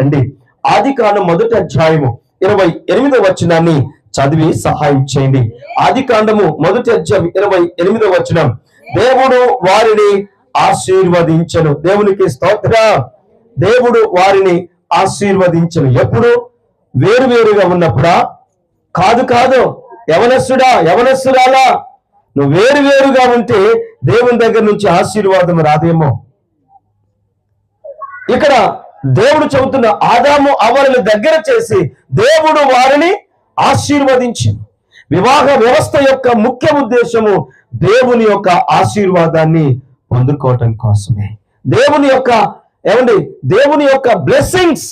అండి. ఆదికాండం 1వ అధ్యాయము 28వ వచనాన్ని చదివి సహాయం చేయండి. ఆదికాండము 1వ అధ్యాయం 28వ వచనం. దేవుడు వారిని ఆశీర్వదించెను. దేవునికి స్తోత్రం. దేవుడు వారిని ఆశీర్వదించెను. ఎప్పుడు? వేరువేరుగా ఉన్నప్పుడా? కాదు. యవనస్తురాలా, నువ్వు వేరువేరుగా ఉంటే దేవుని దగ్గర నుంచి ఆశీర్వాదం రాదేమో. ఇక్కడ దేవుడు చెబుతున్న ఆదాము అవ్వలను దగ్గర చేసి దేవుడు వారిని ఆశీర్వదించింది. వివాహ వ్యవస్థ యొక్క ముఖ్య ఉద్దేశము దేవుని యొక్క ఆశీర్వాదాన్ని పొందుకోవటం కోసమే. దేవుని యొక్క బ్లెస్సింగ్స్,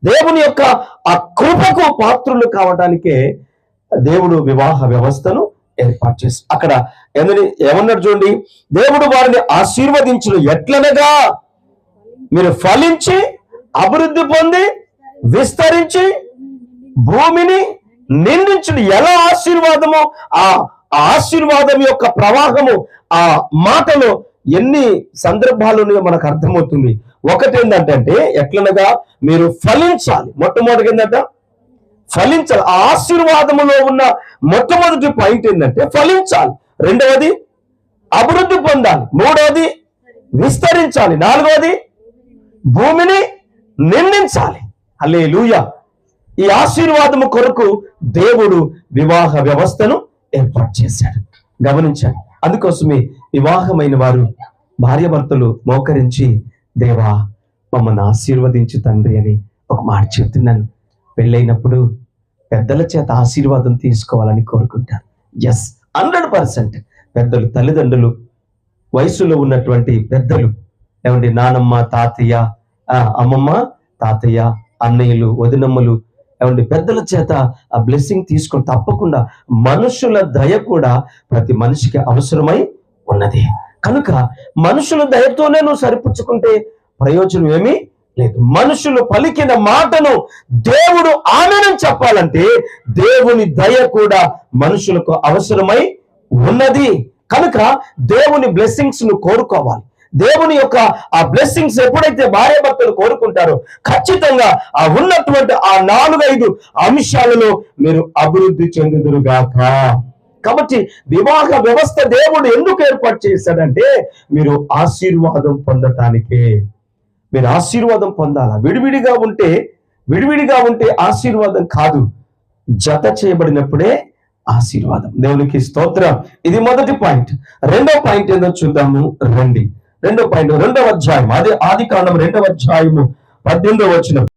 దేవుని యొక్క ఆ కృపకు పాత్రులు కావడానికే దేవుడు వివాహ వ్యవస్థను ఏర్పాటు చేసి అక్కడ ఏమన్నాడు చూడండి. దేవుడు వారిని ఆశీర్వదించును ఎట్లనగా మీరు ఫలించి అభివృద్ధి పొంది విస్తరించి భూమిని నిందించుడు. ఎలా ఆశీర్వాదము? ఆ ఆశీర్వాదం యొక్క ప్రవాహము ఆ మాటలో ఎన్ని సందర్భాలు ఉన్నాయో మనకు అర్థమవుతుంది. ఒకటి ఏంటంటే ఎట్లనగా మీరు ఫలించాలి. మొట్టమొదటి ఏంటంట ఫలించాలి. ఆ ఆశీర్వాదములో ఉన్న మొట్టమొదటి పాయింట్ ఏంటంటే ఫలించాలి. రెండవది అభివృద్ధి పొందాలి. మూడవది విస్తరించాలి. నాలుగవది భూమిని నిందించాలి. హల్లెలూయా. ఈ ఆశీర్వాదము కొరకు దేవుడు వివాహ వ్యవస్థను ఏర్పాటు చేశాడు. గమనించాడు. అందుకోసమే వివాహమైన వారు భార్యాభర్తలు మోకరించి దేవా మమ్మల్ని ఆశీర్వదించు తండ్రి అని ఒక మాట చెప్తున్నాను. పెళ్ళైనప్పుడు పెద్దల చేత ఆశీర్వాదం తీసుకోవాలని కోరుకుంటారు. 100% పెద్దలు, తల్లిదండ్రులు, వయసులో ఉన్నటువంటి పెద్దలు, ఏమండి నానమ్మ, తాతయ్య, అమ్మమ్మ, తాతయ్య, అన్నయ్యలు, వదినమ్మలు, ఏమండి పెద్దల చేత ఆ బ్లెస్సింగ్ తీసుకొని తప్పకుండా మనుషుల దయ కూడా ప్రతి మనిషికి అవసరమై ఉన్నది. కనుక మనుషుల దయతోనే నువ్వు సరిపుచ్చుకుంటే ప్రయోజనం ఏమీ లేదు. మనుషులు పలికిన మాటను దేవుడు ఆమెను చెప్పాలంటే దేవుని దయ కూడా మనుషులకు అవసరమై ఉన్నది. కనుక దేవుని బ్లెస్సింగ్స్ ను కోరుకోవాలి. దేవుని యొక్క ఆ బ్లెస్సింగ్స్ ఎప్పుడైతే భార్యాభర్తలు కోరుకుంటారో ఖచ్చితంగా ఆ ఉన్నటువంటి ఆ 4-5 అంశాలలో మీరు అభివృద్ధి చెందుదురుగాక. కాబట్టి వివాహ వ్యవస్థ దేవుడు ఎందుకు ఏర్పాటు చేశాడంటే మీరు ఆశీర్వాదం పొందటానికే. మీరు ఆశీర్వాదం పొందాలా. విడివిడిగా ఉంటే ఆశీర్వాదం కాదు, జత చేయబడినప్పుడే ఆశీర్వాదం. దేవునికి స్తోత్రం. ఇది మొదటి పాయింట్. రెండో పాయింట్ ఏదో చూద్దాము రండి. రెండో పాయింట్ 2వ అధ్యాయం, అదే ఆదికాండం 2వ అధ్యాయము 18వ వచనం.